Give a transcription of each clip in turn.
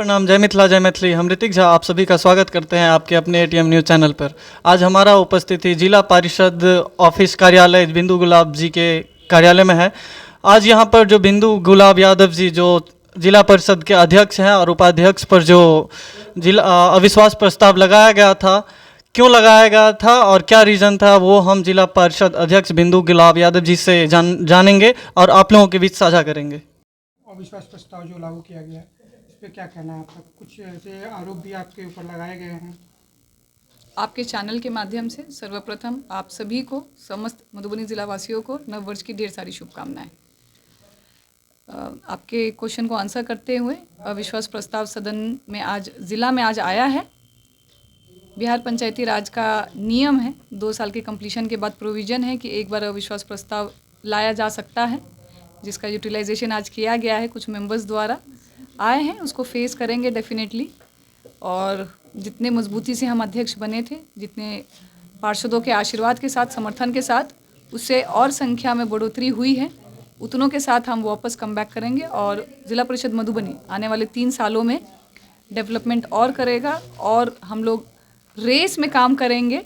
प्रणाम, जय मिथिला जय मैथिली। हम ऋतिक झा आप सभी का स्वागत करते हैं आपके अपने एटीएम न्यूज़ चैनल पर। आज हमारा उपस्थिति जिला परिषद ऑफिस कार्यालय बिंदु गुलाब जी के कार्यालय में है। आज यहाँ पर जो बिंदु गुलाब यादव जी जो जिला परिषद के अध्यक्ष हैं और उपाध्यक्ष पर जो जिला अविश्वास प्रस्ताव लगाया गया था, क्यों लगाया गया था और क्या रीज़न था, वो हम जिला परिषद अध्यक्ष बिंदु गुलाब यादव जी से जानेंगे और आप लोगों के बीच साझा करेंगे। अविश्वास प्रस्ताव जो लागू किया गया है, इस पे क्या कहना है आपका? कुछ ऐसे आरोप भी आपके ऊपर लगाए गए हैं। आपके चैनल के माध्यम से सर्वप्रथम आप सभी को, समस्त मधुबनी ज़िलावासियों को नव वर्ष की ढेर सारी शुभकामनाएं। आपके क्वेश्चन को आंसर करते हुए, अविश्वास प्रस्ताव सदन में आज ज़िला में आज आया है। बिहार पंचायती राज का नियम है, 2 साल के कंप्लीशन के बाद प्रोविज़न है कि एक बार अविश्वास प्रस्ताव लाया जा सकता है, जिसका यूटिलाइजेशन आज किया गया है। कुछ मेंबर्स द्वारा आए हैं, उसको फेस करेंगे डेफिनेटली। और जितने मजबूती से हम अध्यक्ष बने थे, जितने पार्षदों के आशीर्वाद के साथ, समर्थन के साथ, उससे और संख्या में बढ़ोतरी हुई है, उतनों के साथ हम वापस कम बैक करेंगे। और ज़िला परिषद मधुबनी आने वाले 3 सालों में डेवलपमेंट और करेगा और हम लोग रेस में काम करेंगे।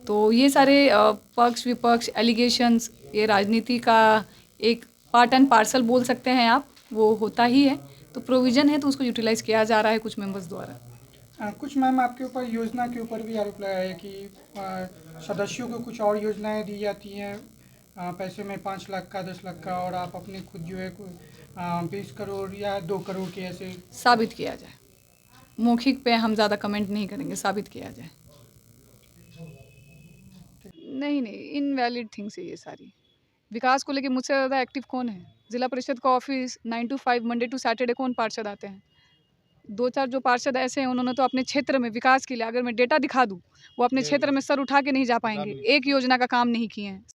तो ये सारे पक्ष विपक्ष एलिगेशंस, ये राजनीति का एक पार्ट एंड पार्सल बोल सकते हैं आप, वो होता ही है। तो प्रोविज़न है तो उसको यूटिलाइज़ किया जा रहा है कुछ मेंबर्स द्वारा। कुछ मैम आपके ऊपर योजना के ऊपर भी आरोप लगाया है कि सदस्यों को कुछ और योजनाएं दी जाती हैं पैसे में, 5 लाख का, 10 लाख का, और आप अपने खुद जो है 20 करोड़ या 2 करोड़ के ऐसे। साबित किया जाए, मौखिक पे हम ज़्यादा कमेंट नहीं करेंगे, साबित किया जाए। नहीं, इनवैलिड थिंग्स है ये सारी। विकास को लेके मुझसे ज़्यादा एक्टिव कौन है? जिला परिषद का office 9 to 5 Monday to Saturday कौन पार्षद आते हैं? 2-4 जो पार्षद ऐसे हैं, उन्होंने तो अपने क्षेत्र में विकास के लिए, अगर मैं डेटा दिखा दूँ, वो अपने क्षेत्र में सर उठा के नहीं जा पाएंगे। एक योजना का काम नहीं किए हैं।